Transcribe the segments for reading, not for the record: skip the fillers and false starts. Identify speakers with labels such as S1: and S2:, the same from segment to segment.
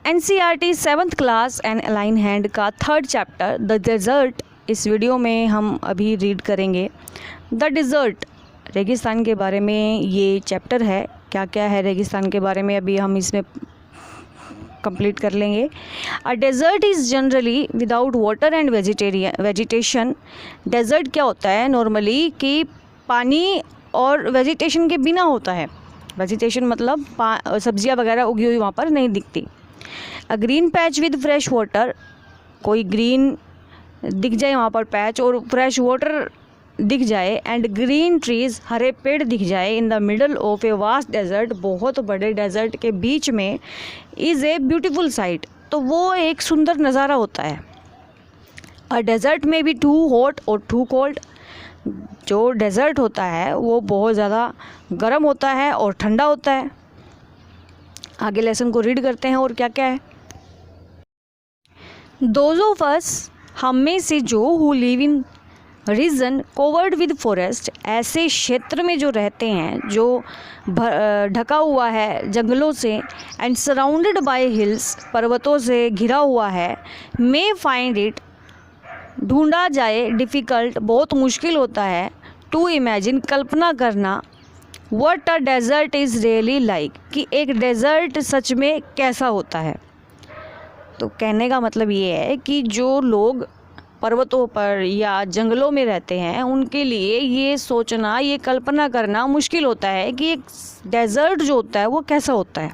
S1: NCERT 7th class and align hand का 3rd chapter the desert इस video में हम अभी रीड करेंगे। द डेजर्ट रेगिस्तान के बारे में ये चैप्टर है। क्या क्या है रेगिस्तान के बारे में अभी हम इसमें कंप्लीट कर लेंगे। A desert is generally without water and vegetation. Desert क्या होता है नॉर्मली कि पानी और वेजिटेशन के बिना होता है। वेजिटेशन मतलब सब्जियां वगैरह उगी हुई वहाँ पर नहीं दिखती। A green patch with fresh water, कोई ग्रीन दिख जाए वहाँ पर पैच और फ्रेश वाटर दिख जाए। एंड ग्रीन ट्रीज़, हरे पेड़ दिख जाए। In the middle of a vast desert, बहुत बड़े डेजर्ट के बीच में इज़ ए ब्यूटीफुल साइट, तो वो एक सुंदर नज़ारा होता है। अ डेजर्ट में भी टू हॉट और टू कोल्ड। जो डेजर्ट होता है वो बहुत ज़्यादा गर्म होता है और ठंडा होता है। आगे लेसन को रीड करते हैं और क्या क्या है। दोज ऑफ अस, हम में से जो who live in region covered with forest, ऐसे क्षेत्र में जो रहते हैं जो ढका हुआ है जंगलों से। एंड सराउंडेड बाय हिल्स, पर्वतों से घिरा हुआ है। मे फाइंड इट, ढूंढा जाए, डिफ़िकल्ट, बहुत मुश्किल होता है। टू इमेजिन, कल्पना करना। What a desert is really like, कि एक डेजर्ट सच में कैसा होता है। तो कहने का मतलब ये है कि जो लोग पर्वतों पर या जंगलों में रहते हैं उनके लिए ये सोचना, ये कल्पना करना मुश्किल होता है कि एक डेजर्ट जो होता है वो कैसा होता है।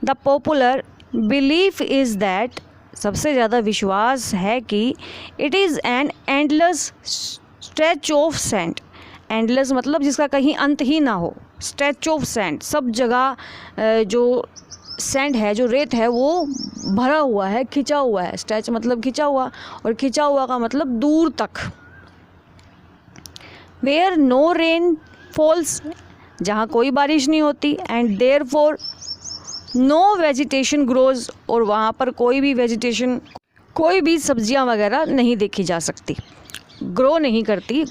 S1: The popular belief is that, सबसे ज़्यादा विश्वास है कि it is an endless stretch of sand. Endless मतलब जिसका कहीं अंत ही ना हो। स्ट्रेच ऑफ सैंड, सब जगह जो सैंड है, जो रेत है, वो भरा हुआ है, खिंचा हुआ है। स्ट्रेच मतलब खिंचा हुआ, और खिंचा हुआ का मतलब दूर तक। वेयर नो रेन फॉल्स, जहाँ कोई बारिश नहीं होती। And therefore no vegetation grows, और वहाँ पर कोई भी वेजिटेशन, कोई भी सब्जियाँ वगैरह नहीं देखी जा सकती, ग्रो नहीं करती,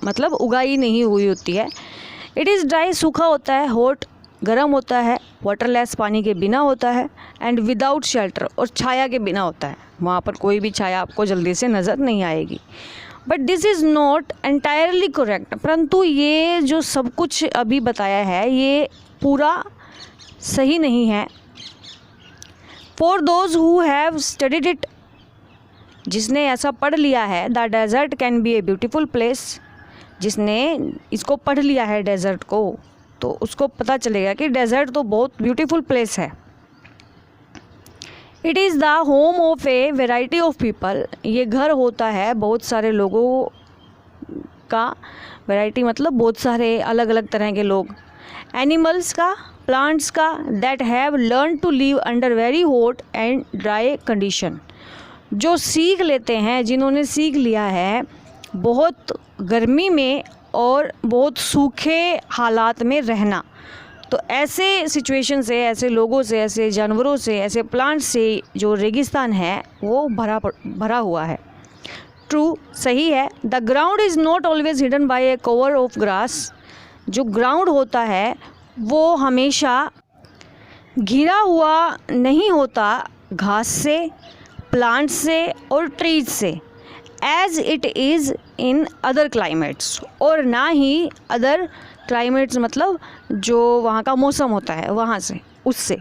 S1: मतलब उगाई नहीं हुई होती है। इट इज़ ड्राई, सूखा होता है। हॉट, गर्म होता है। वाटरलेस, पानी के बिना होता है। एंड विदाउट शेल्टर, और छाया के बिना होता है। वहाँ पर कोई भी छाया आपको जल्दी से नज़र नहीं आएगी। But this is not entirely correct, परंतु ये जो सब कुछ अभी बताया है ये पूरा सही नहीं है। For those who have studied it, जिसने ऐसा पढ़ लिया है, the desert can be a beautiful place, जिसने इसको पढ़ लिया है डेजर्ट को, तो उसको पता चलेगा कि डेजर्ट तो बहुत ब्यूटीफुल प्लेस है। It is the home of a variety of people, ये घर होता है बहुत सारे लोगों का। वेराइटी मतलब बहुत सारे अलग अलग तरह के लोग। एनिमल्स का, प्लांट्स का। That have learn to live under very hot and dry condition, जो सीख लेते हैं, जिन्होंने सीख लिया है बहुत गर्मी में और बहुत सूखे हालात में रहना। तो ऐसे सिचुएशन से, ऐसे लोगों से, ऐसे जानवरों से, ऐसे प्लांट से जो रेगिस्तान है वो भरा हुआ है। ट्रू, सही है। The ground is not always hidden bye A cover of grass, जो ग्राउंड होता है वो हमेशा घिरा हुआ नहीं होता घास से, प्लांट से और ट्रीज से। As it is in other climates, और ना ही अदर क्लाइमेट्स मतलब जो वहाँ का मौसम होता है वहाँ से, उससे।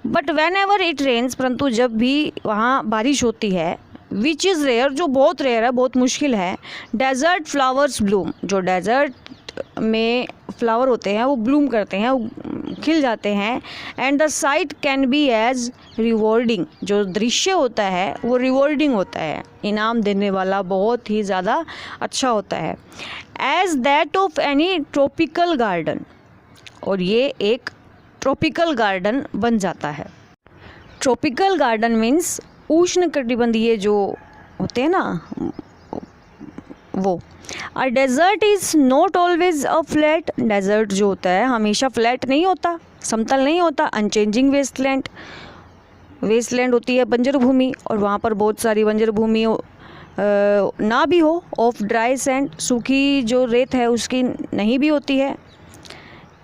S1: But whenever it rains, परंतु जब भी वहाँ बारिश होती है, विच इज़ रेयर, जो बहुत रेयर है, बहुत मुश्किल है। डेजर्ट फ्लावर्स ब्लूम, जो डेजर्ट में फ्लावर होते हैं वो ब्लूम करते हैं, वो खिल जाते हैं। And the sight can be as rewarding, जो दृश्य होता है वो रिवॉर्डिंग होता है, इनाम देने वाला, बहुत ही ज़्यादा अच्छा होता है। As that of any tropical garden, और ये एक ट्रॉपिकल गार्डन बन जाता है। ट्रॉपिकल गार्डन मीन्स उष्ण कटिबंधीय जो होते हैं ना वो। A desert is not always a flat, desert जो होता है हमेशा फ्लैट नहीं होता, समतल नहीं होता। अनचेंजिंग वेस्टलैंड, वेस्टलैंड होती है बंजर भूमि, और वहाँ पर बहुत सारी बंजर भूमि ना भी हो। ऑफ ड्राई सैंड, सूखी जो रेत है उसकी नहीं भी होती है।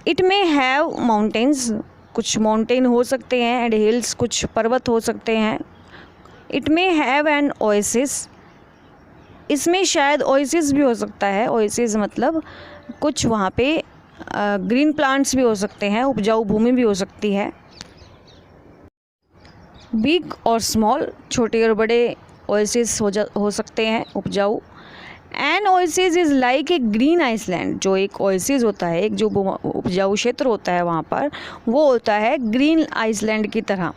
S1: इट मे हैव माउंटेन्स, कुछ माउंटेन हो सकते हैं एंड हिल्स, कुछ पर्वत हो सकते हैं। It may have an oasis, इसमें शायद ओएसिस भी हो सकता है। ओएसिस मतलब कुछ वहाँ पे ग्रीन प्लांट्स भी हो सकते हैं, उपजाऊ भूमि भी हो सकती है। बिग और स्मॉल, छोटे और बड़े ओएसिस हो सकते हैं उपजाऊ। An oasis is like a green island, जो एक ओएसिस होता है, एक जो उपजाऊ क्षेत्र होता है वहाँ पर, वो होता है ग्रीन आइसलैंड की तरह।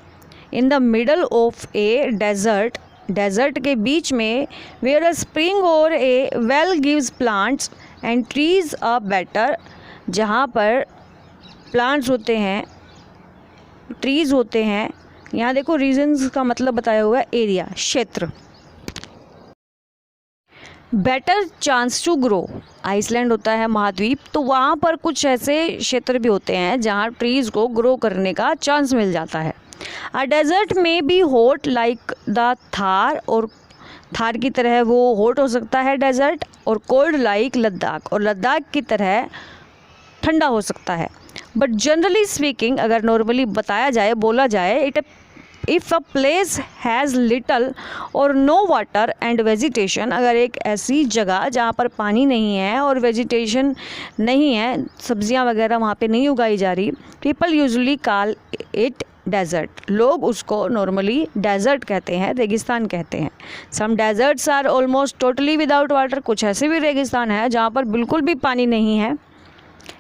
S1: In the middle of a desert, desert के बीच में, where a spring or a well gives plants and trees a better, जहाँ पर प्लांट्स होते हैं, ट्रीज होते हैं। यहाँ देखो रीजन्स का मतलब बताया हुआ है, एरिया, क्षेत्र। Better chance to grow, island होता है महाद्वीप, तो वहाँ पर कुछ ऐसे क्षेत्र भी होते हैं जहाँ ट्रीज़ को ग्रो करने का चांस मिल जाता है। अ डेजर्ट में be hot like the Thar, और थार की तरह वो हॉट हो सकता है डेजर्ट, और कोल्ड लाइक लद्दाख, और लद्दाख की तरह ठंडा हो सकता है। बट जनरली स्पीकिंग, अगर नॉर्मली बताया जाए, बोला जाए, if a place has little और नो वाटर एंड वेजिटेशन, अगर एक ऐसी जगह जहाँ पर पानी नहीं है और वेजिटेशन नहीं है, सब्जियाँ वगैरह वहाँ पे नहीं उगाई जा रही, people usually call it desert, लोग उसको नॉर्मली डेजर्ट कहते हैं, रेगिस्तान कहते हैं। Some deserts are almost totally without water, कुछ ऐसे भी रेगिस्तान है जहाँ पर बिल्कुल भी पानी नहीं है।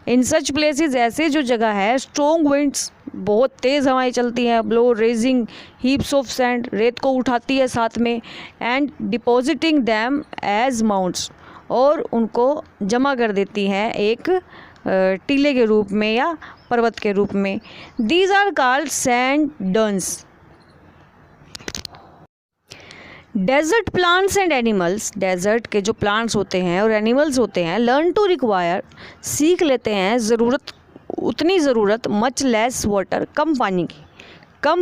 S1: इन सच प्लेसेस, ऐसे जो जगह है, स्ट्रॉन्ग विंड्स, बहुत तेज़ हवाएं चलती हैं, blow raising heaps of sand, रेत को उठाती है साथ में, and depositing them as mounds, और उनको जमा कर देती हैं एक टीले के रूप में या पर्वत के रूप में। These are called sand dunes. Desert plants and animals, desert के जो प्लांट्स होते हैं और एनिमल्स होते हैं, लर्न टू रिक्वायर, सीख लेते हैं, ज़रूरत, उतनी ज़रूरत, मच लेस वाटर, कम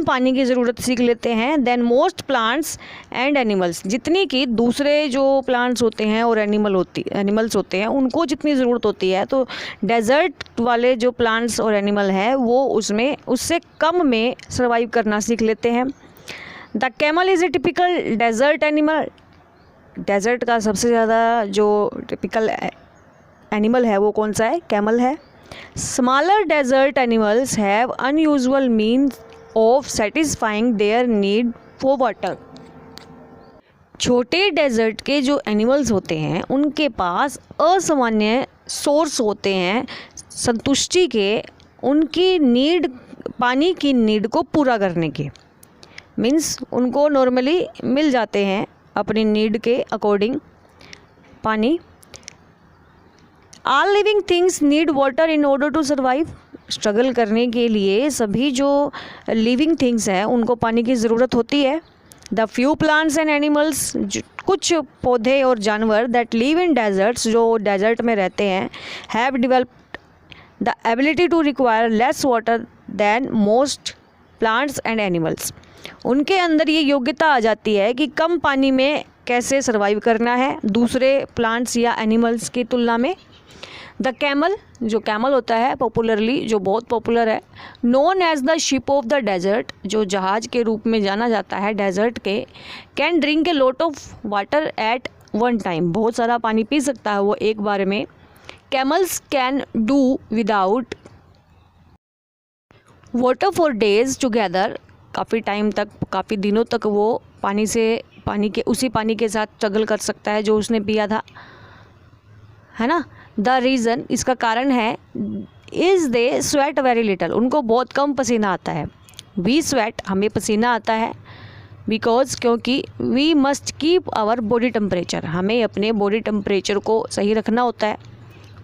S1: पानी की ज़रूरत सीख लेते हैं, than most plants and animals, जितनी कि दूसरे जो प्लांट्स होते हैं और एनिमल्स होते हैं उनको जितनी ज़रूरत होती है, तो डेजर्ट वाले जो प्लांट्स और एनिमल हैं वो उससे कम में सर्वाइव करना सीख लेते हैं। The camel is a typical desert animal, desert का सबसे ज़्यादा जो टिपिकल एनिमल है वो कौन सा है? कैमल है। Smaller desert animals have unusual means of satisfying their need for water, छोटे डेजर्ट के जो एनिमल्स होते हैं उनके पास असामान्य सोर्स होते हैं संतुष्टि के, उनकी नीड, पानी की नीड को पूरा करने के। मीन्स उनको नॉर्मली मिल जाते हैं अपनी नीड के अकॉर्डिंग पानी। All living things need water in order to survive, struggle करने के लिए सभी जो लिविंग थिंग्स हैं उनको पानी की ज़रूरत होती है। The few plants and animals, कुछ पौधे और जानवर दैट लिव इन डेजर्ट्स, जो डेजर्ट में रहते हैं, have developed the ability to require less water than most plants and animals, उनके अंदर ये योग्यता आ जाती है कि कम पानी में कैसे सर्वाइव करना है दूसरे प्लांट्स या एनिमल्स की तुलना में। द कैमल, जो कैमल होता है पॉपुलरली, जो बहुत पॉपुलर है, known as the ship of the desert, जो जहाज़ के रूप में जाना जाता है डेजर्ट के, can drink a lot of water at one time, बहुत सारा पानी पी सकता है वो एक बार में। Camels can do without water for days together, काफ़ी टाइम तक, काफ़ी दिनों तक वो उसी पानी के साथ स्ट्रगल कर सकता है जो उसने पिया था, है ना। द रीज़न, इसका कारण है, is they sweat very little, उनको बहुत कम पसीना आता है। वी स्वेट, हमें पसीना आता है, बिकॉज, क्योंकि we must keep our body temperature, हमें अपने बॉडी टेम्परेचर को सही रखना होता है,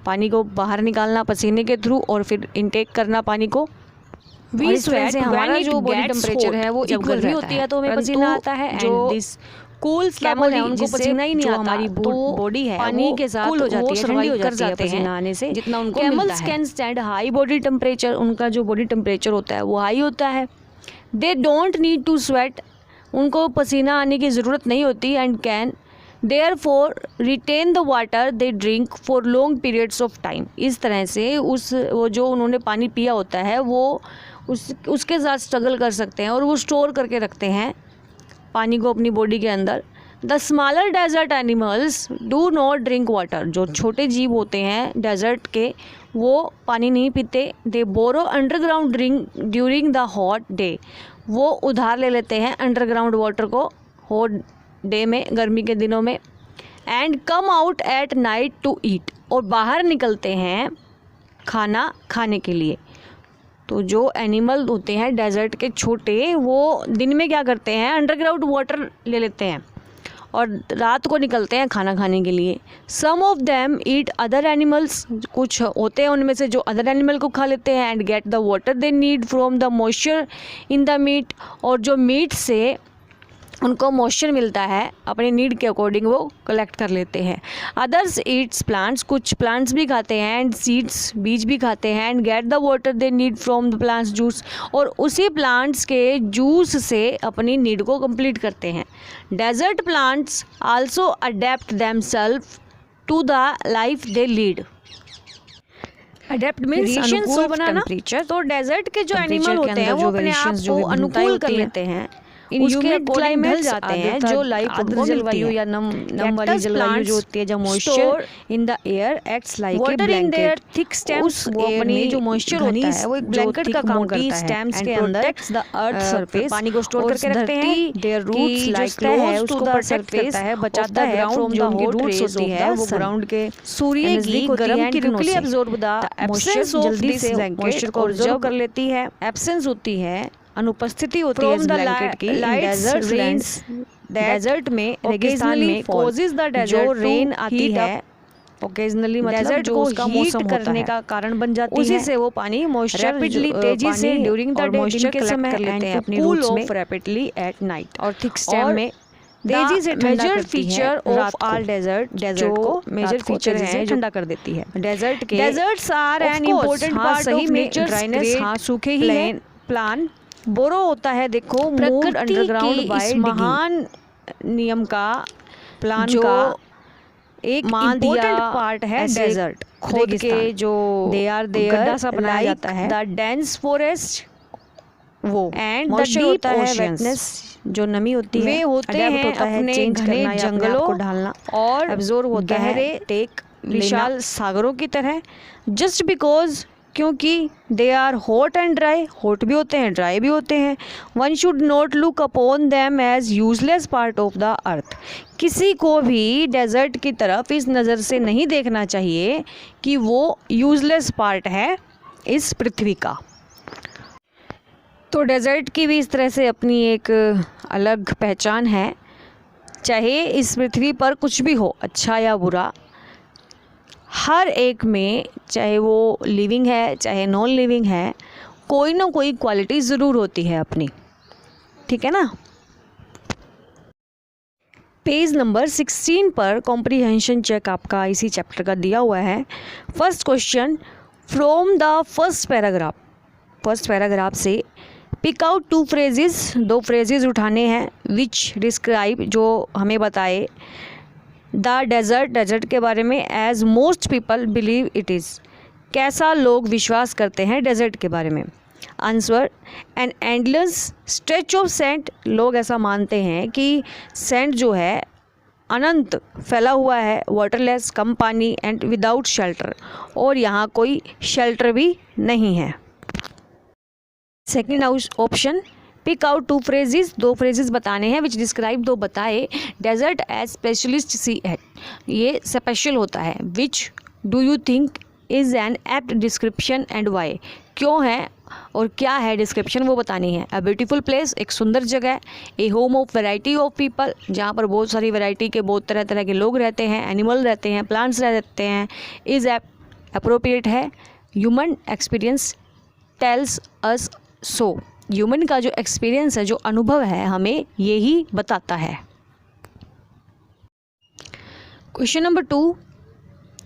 S1: पानी को बाहर निकालना पसीने के थ्रू और फिर इनटेक करना पानी को। वी स्वेट, हमारा जो बॉडी टेम्परेचर है वो जब गर्मी होती है तो हमें पसीना आता है, जो दिस कूल्स कैमल है उनको पसीना ही नहीं आता, हमारी बॉडी है पानी के साथ कूल हो जाती है, ठंडी हो जाती है पसीना आने से जितना उनको मिलता है। Camels can stand high body temperature, उनका जो बॉडी टेम्परेचर होता है वो हाई होता है। They don't need to sweat, उनको पसीना आने की ज़रूरत नहीं होती, and can therefore retain the water they drink for long periods of time, इस तरह से वो जो उन्होंने पानी पिया होता है वो उसके साथ स्ट्रगल कर सकते हैं और वो स्टोर करके रखते हैं पानी को अपनी बॉडी के अंदर। The smaller desert animals do not drink water, जो छोटे जीव होते हैं डेजर्ट के वो पानी नहीं पीते। They borrow underground drink during the hot day, वो उधार ले लेते हैं अंडरग्राउंड वाटर को हॉट डे में, गर्मी के दिनों में। And come out at night to eat, और बाहर निकलते हैं खाना खाने के लिए। तो जो एनिमल होते हैं डेजर्ट के छोटे, वो दिन में क्या करते हैं, अंडरग्राउंड वाटर ले लेते हैं और रात को निकलते हैं खाना खाने के लिए। Some of them eat other animals, कुछ होते हैं उनमें से जो अदर एनिमल को खा लेते हैं। And get the water they need from the moisture in the meat, और जो मीट से उनको मॉइस्चर मिलता है अपनी नीड के अकॉर्डिंग वो कलेक्ट कर लेते हैं। अदर्स ईट्स प्लांट्स, कुछ प्लांट्स भी खाते हैं। एंड सीड्स, बीज भी खाते हैं। And get the water they need from the plants juice, और उसी प्लांट्स के जूस से अपनी नीड को कंप्लीट करते हैं। Desert plants also adapt themselves to the life they lead. Adapt means अनुकूल बनाना। तो डेजर्ट के जो एनिमल होते हैं वो अपने आप को अनुकूल कर लेते हैं, उसके क्लाइमेट जाते हैं जो लाइफ उनको जलवायु या नम वाली जलवायु जो होती है, जब moisture in the air acts like a blanket. Thick stems, वो अपनी जो मॉइस्चर होता है वो एक ब्लैंकेट का काम करता है। स्टेम्स के अंदर द अर्थ सरफेस, पानी को स्टोर करके रखते हैं। देयर रूट्स लाइक क्लोज उसको प्रोटेक्ट करता है, बचाता है फ्रॉम द हॉट रेज होती है, वो ग्राउंड के सूर्य की गर्म किरणों से अब्सॉर्ब द मॉइस्चर, जल्दी से मॉइस्चर को ऑब्जर्व कर लेती है। एब्सेंस होती है, अनुपस्थिति होती है इस ब्लैंकेट की। डेजर्ट में, रेगिस्तान में कॉजेज द डेजर्ट, जो रेन आती है ओकेजनली, मतलब जो उसका मौसम करने का कारण बन जाती है। उसी से वो पानी मॉइस्चर रैपिडली, तेजी से ड्यूरिंग द डे दिन के समय कर लेते हैं अपनी रूट्स में, रैपिडली एट नाइट। और थिक स्टेम में तेजी से major feature of all desert को मेजर फीचर है ठंडा कर देती है। डेजर्ट के deserts are an important part of nature. Dryness, हाँ सूखे ही है। प्लान बोरो होता है, देखो मूव्ड अंडरग्राउंड बाय महान नियम का, प्लान का एक इम्पोर्टेंट पार्ट है डेजर्ट। खोद के जो गड्ढा सा बनाया जाता है। द डेंस फॉरेस्ट, वो एंड मॉइस्चर होता है, वेटनेस जो नमी होती है, वे होते हैं अपने घने जंगलों को ढालना, और अब्जॉर्ब होता है टेक विशाल सागरों की तरह। जस्ट बिकॉज, क्योंकि they are hot and dry, hot भी होते हैं ड्राई भी होते हैं। One should not look upon them as useless part of the earth, किसी को भी डेजर्ट की तरफ इस नज़र से नहीं देखना चाहिए कि वो यूजलेस पार्ट है इस पृथ्वी का। तो डेजर्ट की भी इस तरह से अपनी एक अलग पहचान है। चाहे इस पृथ्वी पर कुछ भी हो, अच्छा या बुरा, हर एक में, चाहे वो लिविंग है चाहे नॉन लिविंग है, कोई ना कोई क्वालिटी ज़रूर होती है अपनी, ठीक है ना। पेज नंबर 16 पर कॉम्प्रीहेंशन चेक आपका इसी चैप्टर का दिया हुआ है। First question, from the first paragraph से पिक आउट 2 फ्रेजेस, 2 फ्रेजेस उठाने हैं, विच डिस्क्राइब, जो हमें बताए द डेजर्ट के बारे में, as most people believe it is, कैसा लोग विश्वास करते हैं डेजर्ट के बारे में। Answer, an endless stretch of sand, लोग ऐसा मानते हैं कि सैंड जो है अनंत फैला हुआ है, वाटरलेस, कम पानी, एंड विदाउट शेल्टर, और यहाँ कोई शेल्टर भी नहीं है। Second option, pick out 2 phrases, 2 phrases बताने हैं, विच डिस्क्राइब, 2 बताए desert as specialist see at, ये स्पेशल होता है। Which do you think is an apt description and why, क्यों है और क्या है डिस्क्रिप्शन वो बतानी है। अ ब्यूटीफुल प्लेस, एक सुंदर जगह। A home of variety of people, जहाँ पर बहुत सारी वैरायटी के बहुत तरह तरह के लोग रहते हैं, एनिमल रहते हैं, प्लांट्स रहते हैं। इज़ अप्रोप्रिएट है। ह्यूमन एक्सपीरियंस टेल्स अस सो, ह्यूमन का जो एक्सपीरियंस है, जो अनुभव है, हमें यही बताता है। क्वेश्चन नंबर 2,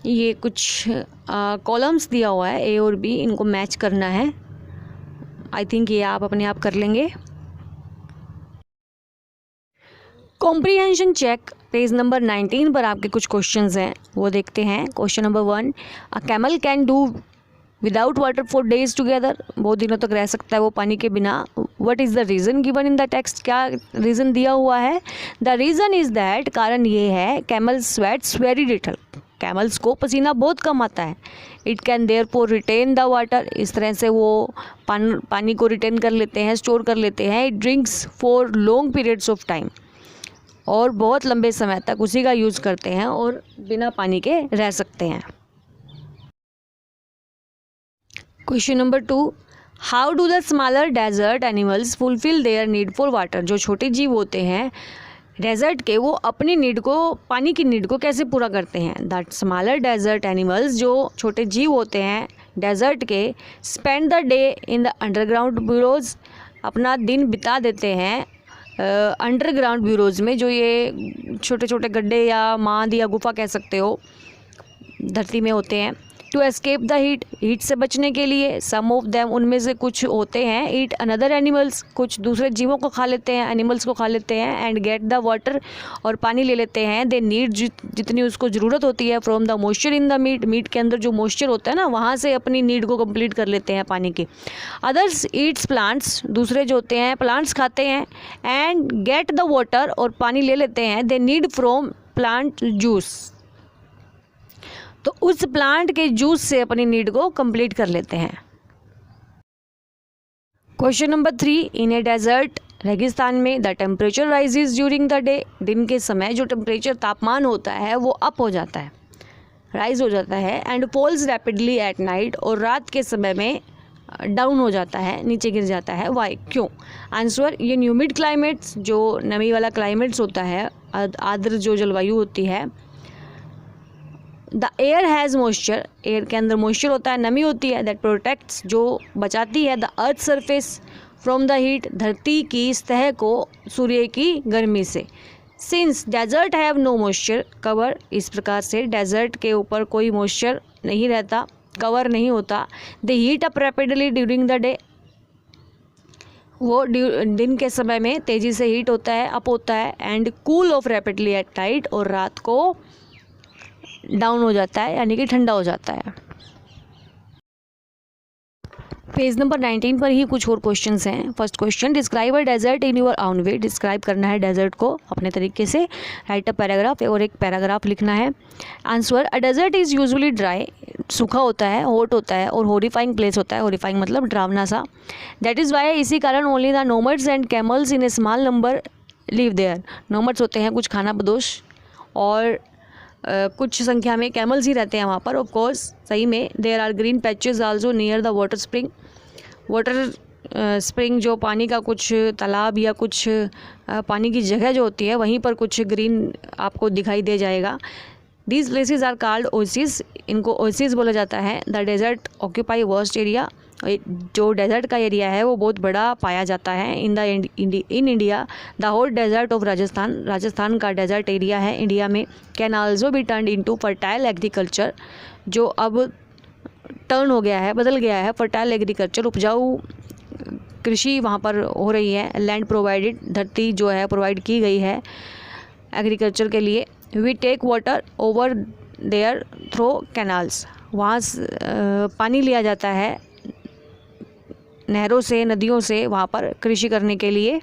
S1: ये कुछ कॉलम्स दिया हुआ है ए और बी, इनको मैच करना है। आई थिंक ये आप अपने आप कर लेंगे। कॉम्प्रीहेंशन चेक पेज नंबर 19 पर आपके कुछ क्वेश्चंस हैं, वो देखते हैं। Question number 1, a camel can do without water for days together, बहुत दिनों तक रह सकता है वो पानी के बिना। What is the reason given in the text, क्या रीज़न दिया हुआ है? द रीज़न इज़ दैट, कारण ये है, camel sweats very little, camels को पसीना बहुत कम आता है। It can therefore retain the water, इस तरह से वो पानी को रिटेन कर लेते हैं, स्टोर कर लेते हैं। It drinks for long periods of time, और बहुत लंबे समय तक उसी का यूज़ करते हैं और बिना पानी के रह सकते हैं। Question number 2, how do the smaller desert animals fulfil their need for water, जो छोटे जीव होते हैं डेजर्ट के, वो अपनी नीड को, पानी की नीड को कैसे पूरा करते हैं? दैट स्मॉलर डेजर्ट एनिमल्स, जो छोटे जीव होते हैं डेजर्ट के, spend the day in the underground bureaus, अपना दिन बिता देते हैं अंडरग्राउंड ब्यूरोज में, जो ये छोटे छोटे गड्ढे या मांद या गुफा कह सकते हो, धरती में होते हैं। To escape the heat, heat से बचने के लिए। सम ऑफ देम, उनमें से कुछ होते हैं, ईट अनदर एनिमल्स, कुछ दूसरे जीवों को खा लेते हैं, एनिमल्स को खा लेते हैं। एंड गेट द वाटर, और पानी ले लेते हैं। दे नीड, जितनी उसको ज़रूरत होती है, from the moisture in the meat, meat के अंदर जो मॉइस्चर होता है ना, वहाँ से अपनी नीड को कंप्लीट कर लेते हैं पानी की। अदर्स ईट्स प्लांट्स, दूसरे जो होते हैं प्लांट्स खाते हैं। एंड गेट द वाटर, और पानी ले लेते हैं। दे नीड फ्रॉम प्लांट जूस, तो उस प्लांट के जूस से अपनी नीड को कंप्लीट कर लेते हैं। Question number 3, in a desert, रेगिस्तान में, the temperature rises during the day, दिन के समय जो टेम्परेचर, तापमान होता है वो अप हो जाता है, राइज हो जाता है। And falls rapidly at night, और रात के समय में डाउन हो जाता है, नीचे गिर जाता है। वाई, क्यों? आंसर, ये ह्यूमिड क्लाइमेट्स, जो नमी वाला क्लाइमेट्स होता है, आर्द्र जो जलवायु होती है। The air has moisture, air के अंदर मॉइस्चर होता है, नमी होती है। दैट प्रोटेक्ट्स, जो बचाती है, the earth surface from the heat, धरती की सतह को सूर्य की गर्मी से। Since desert have no moisture cover, इस प्रकार से डेजर्ट के ऊपर कोई मॉइस्चर नहीं रहता, कवर नहीं होता। The heat up rapidly during the day, वो दिन के समय में तेज़ी से हीट होता है, अप होता है। And cool off rapidly at night, और रात को डाउन हो जाता है, यानी कि ठंडा हो जाता है। पेज नंबर 19 पर ही कुछ और क्वेश्चंस हैं। First question, describe a desert in your own way, describe करना है डेजर्ट को अपने तरीके से। राइट अ पैराग्राफ, और एक पैराग्राफ लिखना है। Answer, a desert is usually dry, सूखा होता है, हॉट होता है, और हॉरिफाइंग प्लेस होता है, हॉरिफाइंग मतलब डरावना सा। दैट इज़ वाई, इसी कारण only the nomads and camels in a small number live there, nomads होते हैं कुछ खानाबदोश, और कुछ संख्या में कैमल्स ही रहते हैं वहाँ पर। ऑफ कोर्स, सही में। There are green patches also near the water spring, water spring जो पानी का कुछ तालाब या कुछ पानी की जगह जो होती है, वहीं पर कुछ ग्रीन आपको दिखाई दे जाएगा। These places are called oasis, इनको ओसिस बोला जाता है। The desert occupy vast area, जो डेजर्ट का एरिया है वो बहुत बड़ा पाया जाता है। In India, the whole desert of Rajasthan, Rajasthan का डेजर्ट एरिया है इंडिया में। Can also be turn into fertile agriculture, जो अब टर्न हो गया है, बदल गया है, फर्टाइल एग्रीकल्चर, उपजाऊ कृषि वहाँ पर हो रही है। लैंड प्रोवाइडेड, धरती जो है प्रोवाइड की गई है एग्रीकल्चर के लिए। We take water over there through canals, वहाँ पानी लिया जाता है नहरों से, नदियों से, वहाँ पर कृषि करने के लिए।